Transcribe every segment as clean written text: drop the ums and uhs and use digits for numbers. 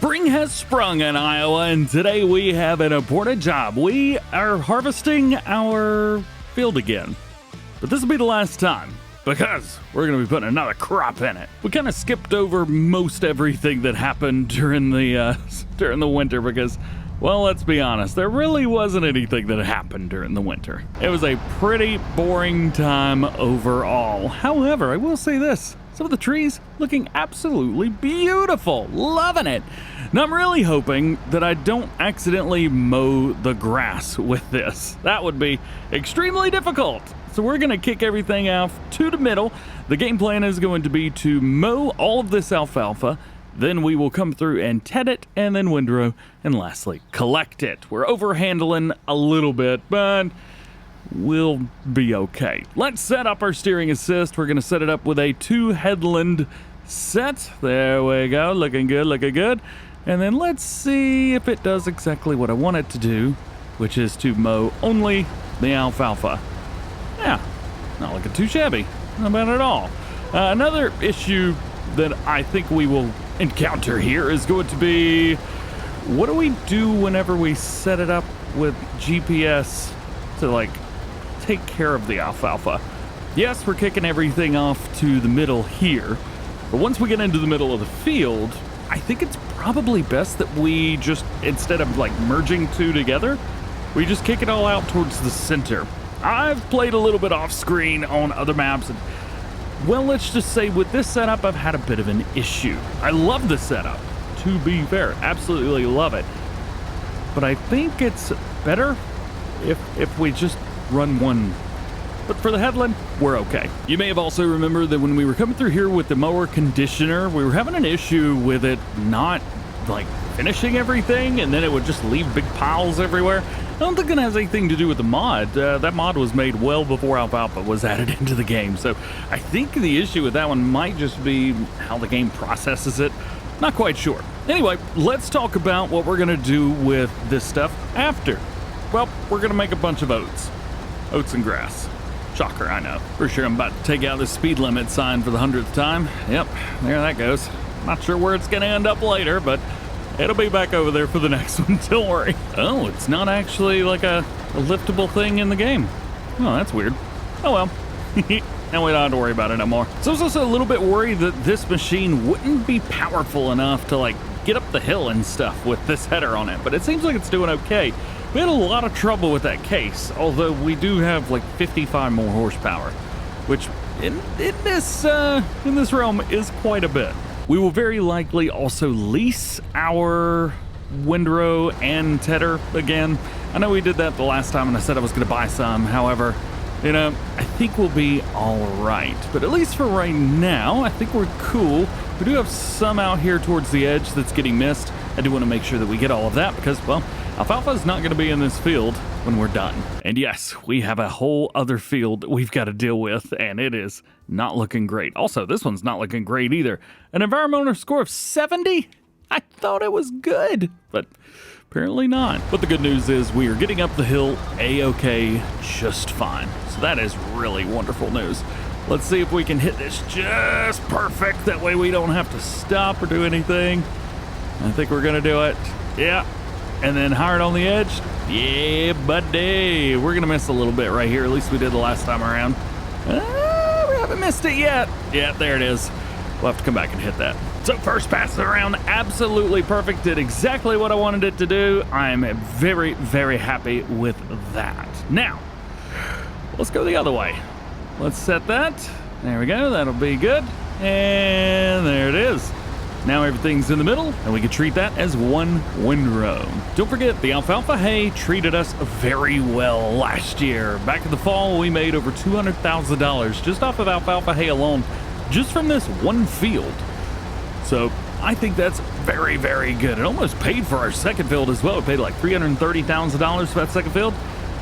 Spring has sprung in Iowa, and today we have an important job. We are harvesting our field again. But this will be the last time, because we're going to be putting another crop in it. We kind of skipped over most everything that happened during the winter because, well, let's be honest, there really wasn't anything that happened during the winter. It was a pretty boring time overall. However, I will say this. Some of the trees looking absolutely beautiful. Loving it. Now I'm really hoping that I don't accidentally mow the grass with this. That would be extremely difficult. So we're going to kick everything off to the middle. The game plan is going to be to mow all of this alfalfa. Then we will come through and ted it, and then windrow, and lastly, collect it. We're overhandling a little bit, but we'll be okay. Let's set up our steering assist. We're going to set it up with a 2-headland set. There we go. Looking good, looking good. And then let's see if it does exactly what I want it to do, which is to mow only the alfalfa. Yeah, not looking too shabby. Not bad at all. Another issue that I think we will encounter here is going to be, what do we do whenever we set it up with GPS to take care of the alfalfa? Yes, we're kicking everything off to the middle here, but once we get into the middle of the field, I think it's probably best that we just, instead of merging two together, we just kick it all out towards the center. I've played a little bit off screen on other maps, and well, let's just say with this setup, I've had a bit of an issue. I love the setup, to be fair, absolutely love it. But I think it's better if we just run one. But for the headland, we're okay. You may have also remembered that when we were coming through here with the mower conditioner, we were having an issue with it not finishing everything, and then it would just leave big piles everywhere. I don't think it has anything to do with the mod. That mod was made well before alfalfa was added into the game, so I think the issue with that one might just be how the game processes it. Not quite sure. Anyway, let's talk about what we're gonna do with this stuff after. Well, we're gonna make a bunch of oats. Oats and grass. Shocker, I know. For sure I'm about to take out the speed limit sign for the 100th time. Yep, there that goes. Not sure where it's gonna end up later, but it'll be back over there for the next one, don't worry. Oh, it's not actually like a liftable thing in the game. Oh, that's weird. Oh well. Now we don't have to worry about it no more. So I was also a little bit worried that this machine wouldn't be powerful enough to get up the hill and stuff with this header on it, but it seems like it's doing okay. We had a lot of trouble with that case, although we do have 55 more horsepower, which in this realm is quite a bit. We will very likely also lease our windrow and tedder again. I know we did that the last time and I said I was going to buy some. However, I think we'll be all right. But at least for right now, I think we're cool. We do have some out here towards the edge that's getting missed. I do want to make sure that we get all of that because, well, alfalfa is not going to be in this field when we're done. And yes, we have a whole other field that we've got to deal with, and it is not looking great. Also, this one's not looking great either. An environmental score of 70? I thought it was good, but apparently not. But the good news is we are getting up the hill a-okay just fine. So that is really wonderful news. Let's see if we can hit this just perfect. That way we don't have to stop or do anything. I think we're gonna do it. Yeah. And then hard on the edge. Yeah, buddy. We're gonna miss a little bit right here. At least we did the last time around. We haven't missed it yet. Yeah, there it is. We'll have to come back and hit that. So first pass around, absolutely perfect. Did exactly what I wanted it to do. I'm very, very happy with that. Now, let's go the other way. Let's set that. There we go. That'll be good. And there it is. Now everything's in the middle, and we can treat that as one windrow. Don't forget, the alfalfa hay treated us very well last year. Back in the fall, we made over $200,000 just off of alfalfa hay alone, just from this one field. So I think that's very, very good. It almost paid for our second field as well. It paid $330,000 for that second field.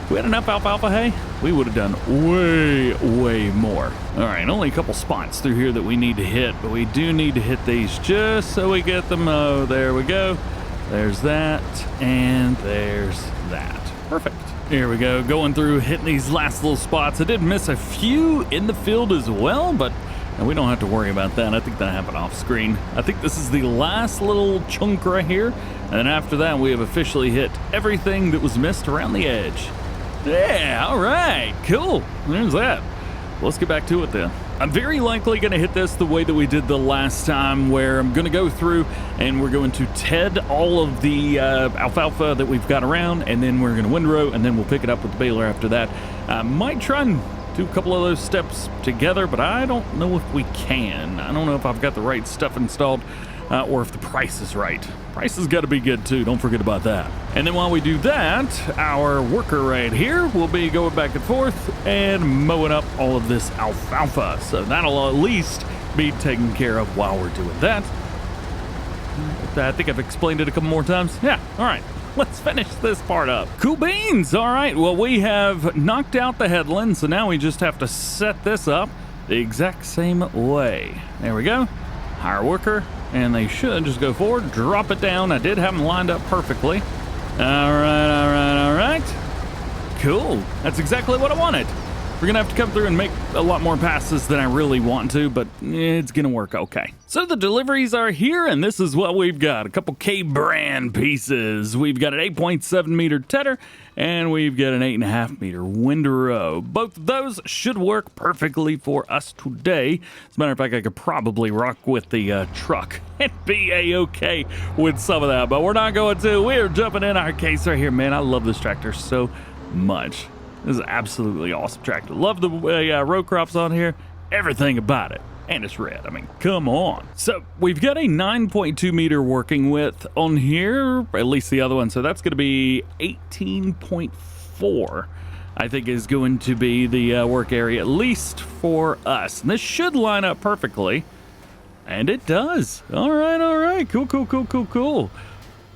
If we had enough alfalfa hay, we would have done way, way more. All right, only a couple spots through here that we need to hit, but we do need to hit these just so we get them. Oh, there we go. There's that, and there's that. Perfect. Here we go, going through, hitting these last little spots. I did miss a few in the field as well, but And we don't have to worry about that. I think that happened off screen. I think this is the last little chunk right here. And then after that, we have officially hit everything that was missed around the edge. Yeah, all right, cool. There's that. Let's get back to it then. I'm very likely going to hit this the way that we did the last time, where I'm going to go through and we're going to ted all of the alfalfa that we've got around, and then we're going to windrow, and then we'll pick it up with the baler after that. I might try and do a couple of those steps together, but I don't know if we can. I don't know if I've got the right stuff installed or if the price is right. Price has got to be good too, don't forget about that. And then while we do that, our worker right here will be going back and forth and mowing up all of this alfalfa. So that'll at least be taken care of while we're doing that. I think I've explained it a couple more times. Yeah, all right. Let's finish this part up. Cool beans. All right, well, we have knocked out the headland, so now we just have to set this up the exact same way. There we go. Hire worker, and they should just go forward, drop it down. I did have them lined up perfectly. All right. Cool. That's exactly what I wanted. We're gonna have to come through and make a lot more passes than I really want to, but it's gonna work okay. So the deliveries are here, and this is what we've got. A couple K-brand pieces. We've got an 8.7 meter tedder, and we've got an 8.5 meter windrow. Both of those should work perfectly for us today. As a matter of fact, I could probably rock with the truck and be a-okay with some of that, but we're not going to. We're jumping in our case right here. Man, I love this tractor so much. This is an absolutely awesome tractor. Love the row crops on here. Everything about it. And it's red. I mean, come on. So we've got a 9.2 meter working width on here, at least the other one. So that's going to be 18.4, I think is going to be the work area, at least for us. And this should line up perfectly. And it does. All right. Cool.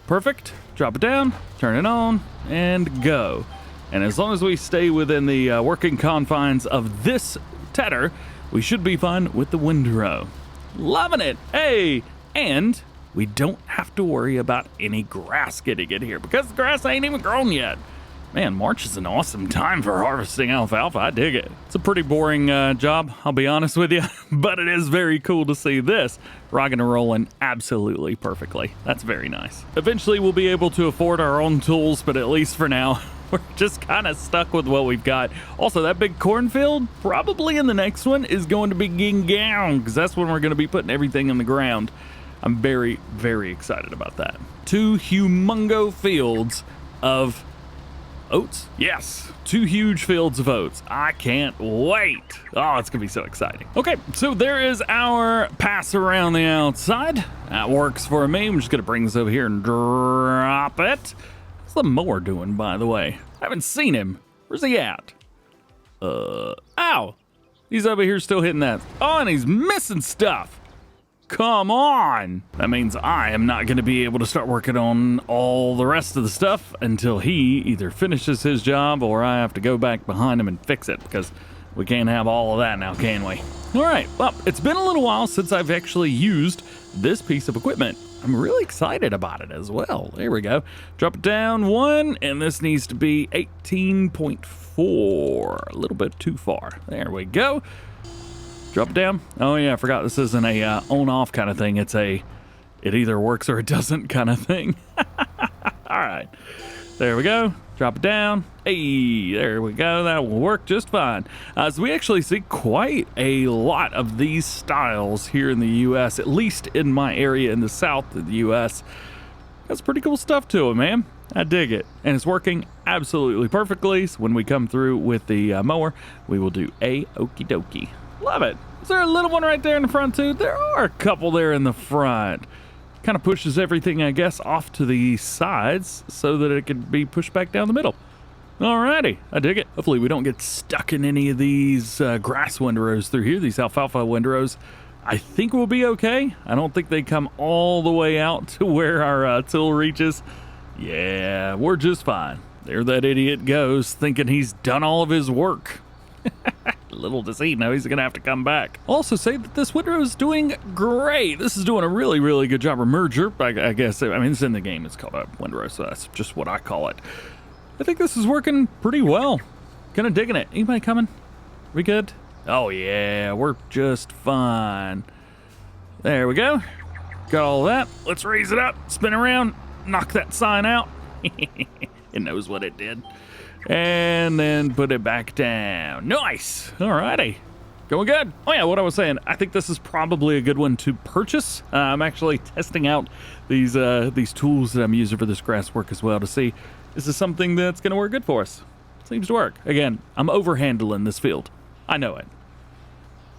Perfect. Drop it down, turn it on, and go. And as long as we stay within the working confines of this tedder, we should be fine with the windrow. Loving it. Hey, and we don't have to worry about any grass getting in here because the grass ain't even grown yet. Man, March is an awesome time for harvesting alfalfa. I dig it. It's a pretty boring job, I'll be honest with you, but it is very cool to see this rocking and rolling absolutely perfectly. That's very nice. Eventually, we'll be able to afford our own tools, but at least for now, we're just kind of stuck with what we've got. Also, that big cornfield, probably in the next one, is going to be Gingown, because that's when we're going to be putting everything in the ground. I'm very, very excited about that. 2 humongo fields of oats? Yes, 2 huge fields of oats. I can't wait. Oh, it's gonna be so exciting. Okay, so there is our pass around the outside. That works for me. I'm just gonna bring this over here and drop it. What's the mower doing, by the way? I haven't seen him. Where's he at? Ow! He's over here still hitting that. Oh, and he's missing stuff. Come on! That means I am not going to be able to start working on all the rest of the stuff until he either finishes his job or I have to go back behind him and fix it, because we can't have all of that now, can we? All right, well, it's been a little while since I've actually used this piece of equipment. I'm really excited about it as well. There we go. Drop it down 1, and this needs to be 18.4. A little bit too far. There we go. Drop it down. Oh yeah, I forgot this isn't a on-off kind of thing. It's a it either works or it doesn't kind of thing. All right, there we go. Drop it down. Hey, there we go. That will work just fine. So we actually see quite a lot of these styles here in the U.S., at least in my area in the south of the U.S. That's pretty cool stuff to it, man. I dig it. And it's working absolutely perfectly. So when we come through with the mower, we will do a-okie dokie. Love it. Is there a little one right there in the front too? There are a couple there in the front. Kind of pushes everything, I guess, off to the sides so that it can be pushed back down the middle. Alrighty, I dig it. Hopefully we don't get stuck in any of these grass windrows through here, these alfalfa windrows. I think we'll be okay. I don't think they come all the way out to where our tool reaches. Yeah, we're just fine. There that idiot goes, thinking he's done all of his work. Little does he know he's gonna have to come back. Also say that this windrow is doing great. This is doing a really, really good job. Or merger, I guess. I mean, it's in the game. It's called a windrow, so that's just what I call it. I think this is working pretty well. Kind of digging it. Anybody coming? We good? Oh yeah, we're just fine. There we go. Got all that. Let's raise it up, spin around, knock that sign out. It knows what it did. And then put it back down. Nice. Alrighty. Going good. Oh yeah, what I was saying, I think this is probably a good one to purchase. I'm actually testing out these tools that I'm using for this grass work as well to see, is this something that's going to work good for us? Seems to work. Again, I'm overhandling this field. I know it.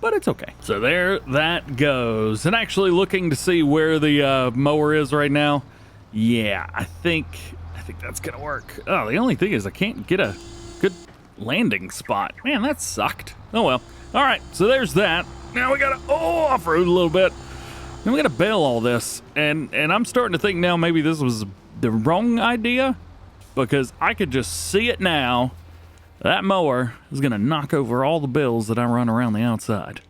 But it's okay. So there that goes. And actually looking to see where the mower is right now. Yeah, I think that's going to work. Oh, the only thing is I can't get a good landing spot. Man, that sucked. Oh well. All right, so there's that. Now we gotta off-road a little bit. Then we gotta bale all this, and I'm starting to think now maybe this was the wrong idea, because I could just see it now. That mower is gonna knock over all the bales that I run around the outside.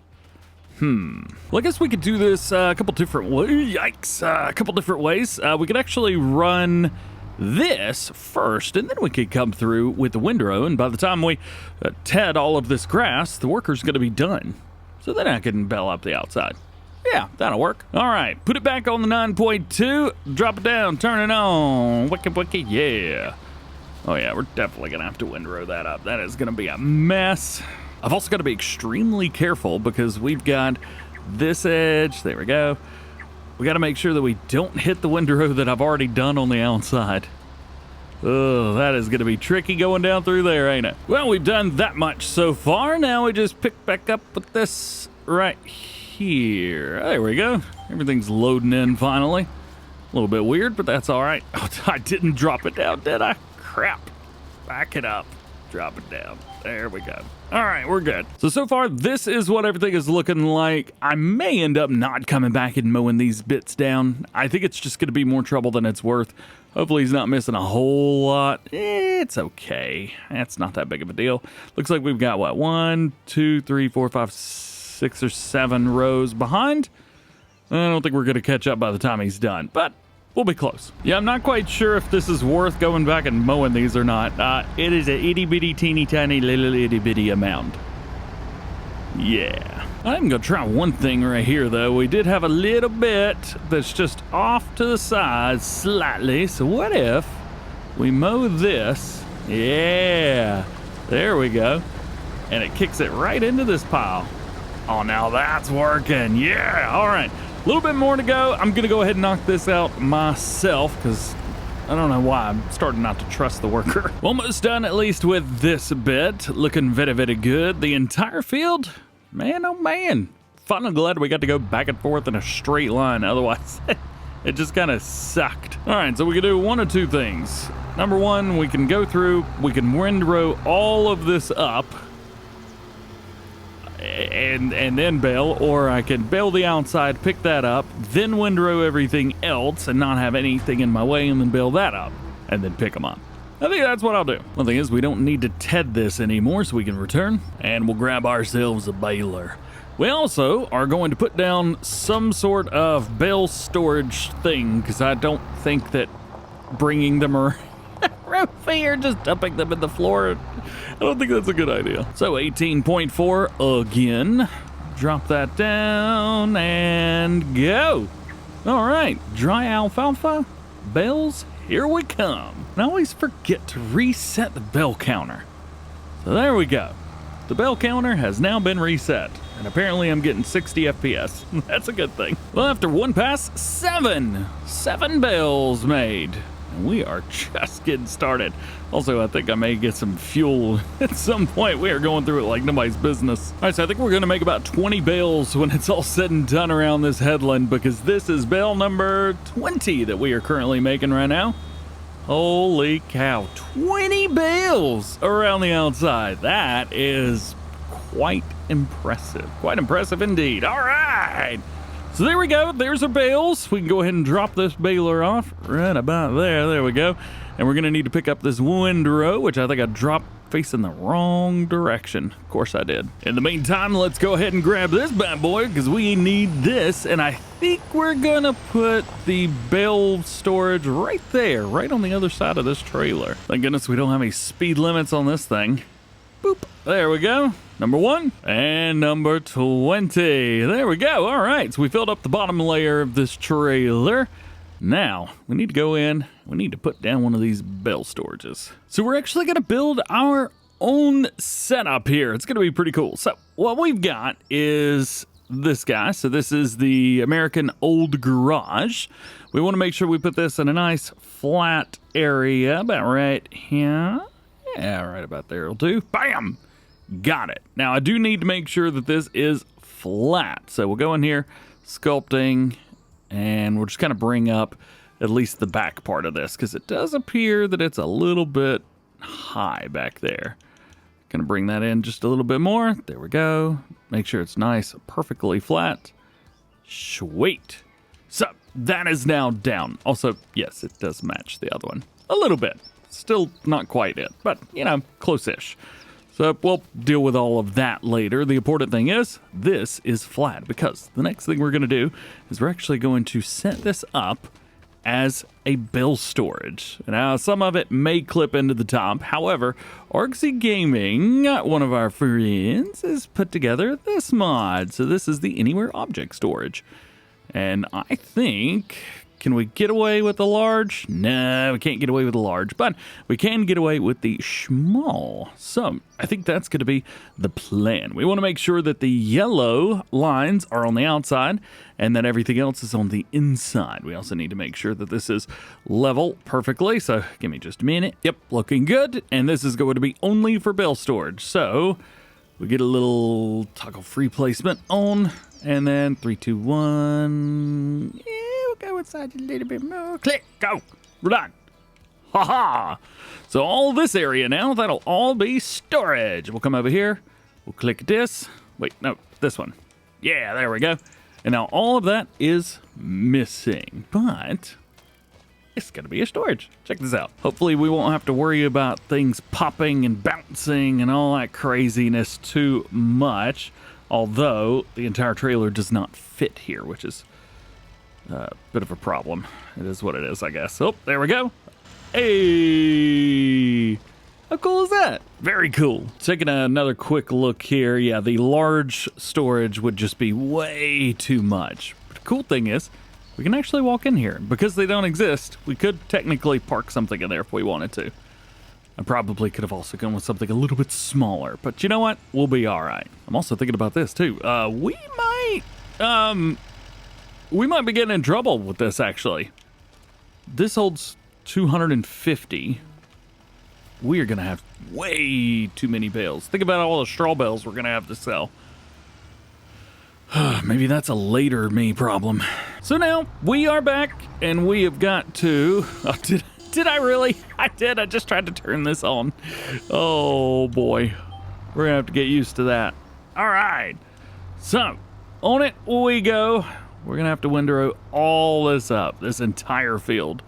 Well, I guess we could do this a couple different ways. Yikes! A couple different ways. We could actually run this first, and then we could come through with the windrow, and by the time we ted all of this grass, the worker's going to be done. So then I can bale up the outside. Yeah, that'll work. All right, put it back on the 9.2, drop it down, turn it on. Wiki, yeah. Oh yeah, we're definitely going to have to windrow that up. That is going to be a mess. I've also got to be extremely careful because we've got this edge. There we go. We got to make sure that we don't hit the windrow that I've already done on the outside. Oh, that is going to be tricky going down through there, ain't it? Well, we've done that much so far. Now we just pick back up with this right here. There we go. Everything's loading in finally. A little bit weird, but that's all right. Oh, I didn't drop it down, did I? Crap. Back it up. Drop it down. There we go. All right, we're good. So far, this is what everything is looking like. I may end up not coming back and mowing these bits down. I think it's just going to be more trouble than it's worth. Hopefully he's not missing a whole lot. It's okay. That's not that big of a deal. Looks like we've got, what, 1, 2, 3, 4, 5, 6 or 7 rows behind. I don't think we're going to catch up by the time he's done, but we'll be close. Yeah, I'm not quite sure if this is worth going back and mowing these or not. It is a itty bitty teeny tiny little itty bitty amount. Yeah. I'm gonna try one thing right here though. We did have a little bit that's just off to the side slightly. So what if we mow this? Yeah. There we go. And it kicks it right into this pile. Oh, now that's working. Yeah. All right. A little bit more to go. I'm going to go ahead and knock this out myself because I don't know why I'm starting not to trust the worker. Almost done at least with this bit. Looking very, very good. The entire field, man, oh man. Finally glad we got to go back and forth in a straight line. Otherwise, it just kind of sucked. All right, so we can do one of two things. Number one, we can go through, we can windrow all of this up and then bale, or I can bale the outside, pick that up, then windrow everything else and not have anything in my way, and then bale that up and then pick them up. I think that's what I'll do. One thing is, we don't need to ted this anymore, so we can return and we'll grab ourselves a baler. We also are going to put down some sort of bale storage thing because I don't think that bringing them around here, just dumping them in the floor, I don't think that's a good idea. So 18.4 again. Drop that down and go. All right, dry alfalfa, bales, here we come. And I always forget to reset the bale counter. So there we go. The bale counter has now been reset. And apparently I'm getting 60 FPS. That's a good thing. Well, after one pass, seven bales made. And we are just getting started. Also, I think I may get some fuel at some point. We are going through it like nobody's business. All right, so I think we're going to make about 20 bales when it's all said and done around this headland, because this is bale number 20 that we are currently making right now. Holy cow, 20 bales around the outside. That is quite impressive. Quite impressive indeed. All right. So there we go. There's our bales. We can go ahead and drop this baler off right about there. There we go. And we're going to need to pick up this windrow, which I think I dropped facing the wrong direction. Of course I did. In the meantime, let's go ahead and grab this bad boy because we need this. And I think we're going to put the bale storage right there, right on the other side of this trailer. Thank goodness we don't have any speed limits on this thing. Boop. There we go. Number 1 and number 20. There we go. All right, so we filled up the bottom layer of this trailer. Now, we need to go in. We need to put down one of these bale storages. So we're actually going to build our own setup here. It's going to be pretty cool. So what we've got is this guy. So this is the American Old Garage. We want to make sure we put this in a nice flat area about right here. Yeah, right about there will do. Bam! Got it. Now, I do need to make sure that this is flat. So we'll go in here, sculpting, and we'll just kind of bring up at least the back part of this because it does appear that it's a little bit high back there. Gonna bring that in just a little bit more. There we go. Make sure it's nice, perfectly flat. Sweet. So that is now down. Also, yes, it does match the other one a little bit. Still not quite it, but you know, close-ish. So we'll deal with all of that later. The important thing is this is flat because the next thing we're going to do is we're actually going to set this up as a bale storage. Now, some of it may clip into the top. However, Argsy Gaming, one of our friends, has put together this mod. So this is the Anywhere Object Storage. And I think... Can we get away with the large? No, we can't get away with the large, but we can get away with the small. So I think that's going to be the plan. We want to make sure that the yellow lines are on the outside and that everything else is on the inside. We also need to make sure that this is level perfectly. So give me just a minute. Yep, looking good. And this is going to be only for bale storage. So we get a little toggle free placement on, and then 3, 2, 1. Yeah. Go inside a little bit more. Click, go. We're done. Ha-ha. So all this area now, that'll all be storage. We'll come over here. We'll click this. Wait, no, this one. Yeah, there we go. And now all of that is missing, but it's going to be a storage. Check this out. Hopefully we won't have to worry about things popping and bouncing and all that craziness too much. Although the entire trailer does not fit here, which is a bit of a problem. It is what it is, I guess. Oh, there we go. Hey! How cool is that? Very cool. Taking another quick look here. Yeah, the large storage would just be way too much. But the cool thing is, we can actually walk in here. Because they don't exist, we could technically park something in there if we wanted to. I probably could have also gone with something a little bit smaller. But you know what? We'll be all right. I'm also thinking about this, too. We might be getting in trouble with this, actually. This holds 250. We are going to have way too many bales. Think about all the straw bales we're going to have to sell. Maybe that's a later me problem. So now, we are back, and we have got to... Oh, did I really? I did. I just tried to turn this on. Oh, boy. We're going to have to get used to that. All right. So, on it we go. We're going to have to windrow all this up, this entire field.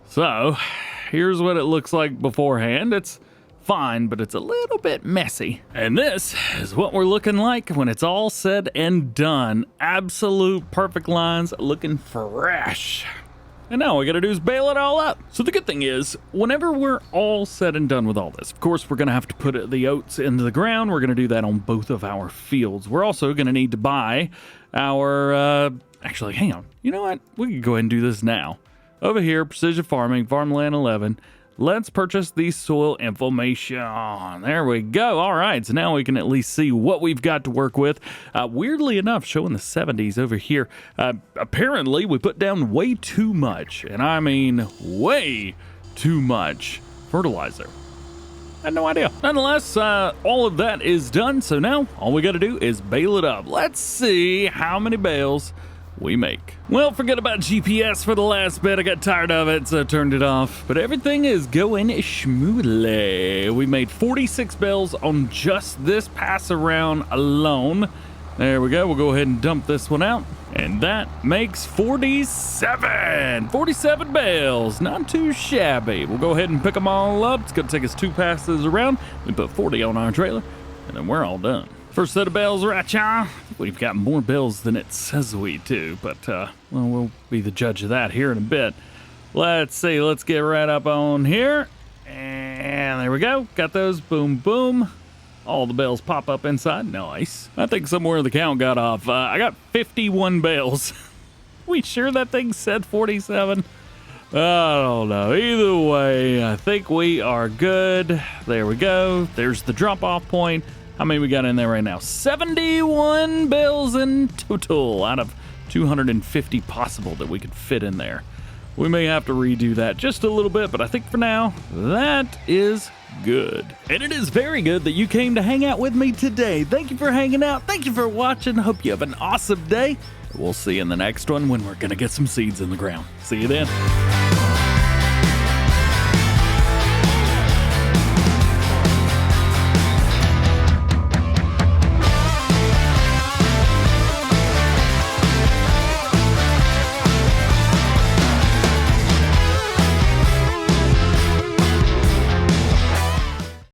So, here's what it looks like beforehand. It's fine, but it's a little bit messy. And this is what we're looking like when it's all said and done. Absolute perfect lines, looking fresh. And now all we gotta do is bale it all up. So the good thing is, whenever we're all said and done with all this, of course, we're gonna have to put the oats into the ground. We're gonna do that on both of our fields. We're also gonna need to buy our, actually, hang on. You know what? We can go ahead and do this now. Over here, Precision Farming, Farmland 11. Let's purchase the soil information. There we go. All right, so now we can at least see what we've got to work with. Weirdly enough, showing the 70s over here. Apparently, we put down way too much, and I mean way too much fertilizer. I had no idea. Nonetheless, all of that is done, so now all we got to do is bale it up. Let's see how many bales we make. Well, forget about GPS for the last bit. I got tired of it, so I turned it off. But everything is going smoothly. We made 46 bales on just this pass around alone. There we go. We'll go ahead and dump this one out. And that makes 47. 47 bales. Not too shabby. We'll go ahead and pick them all up. It's going to take us 2 passes around. We put 40 on our trailer, and then we're all done. First set of bales, right, y'all? We've got more bales than it says we do, but, well, we'll be the judge of that here in a bit. Let's see. Let's get right up on here. And there we go. Got those. Boom, boom. All the bales pop up inside. Nice. I think somewhere the count got off. I got 51 bales. We sure that thing said 47? I don't know. Either way, I think we are good. There we go. There's the drop-off point. How many we got in there right now? 71 bales in total out of 250 possible that we could fit in there. We may have to redo that just a little bit, but I think for now, that is good. And it is very good that you came to hang out with me today. Thank you for hanging out. Thank you for watching. Hope you have an awesome day. We'll see you in the next one when we're going to get some seeds in the ground. See you then.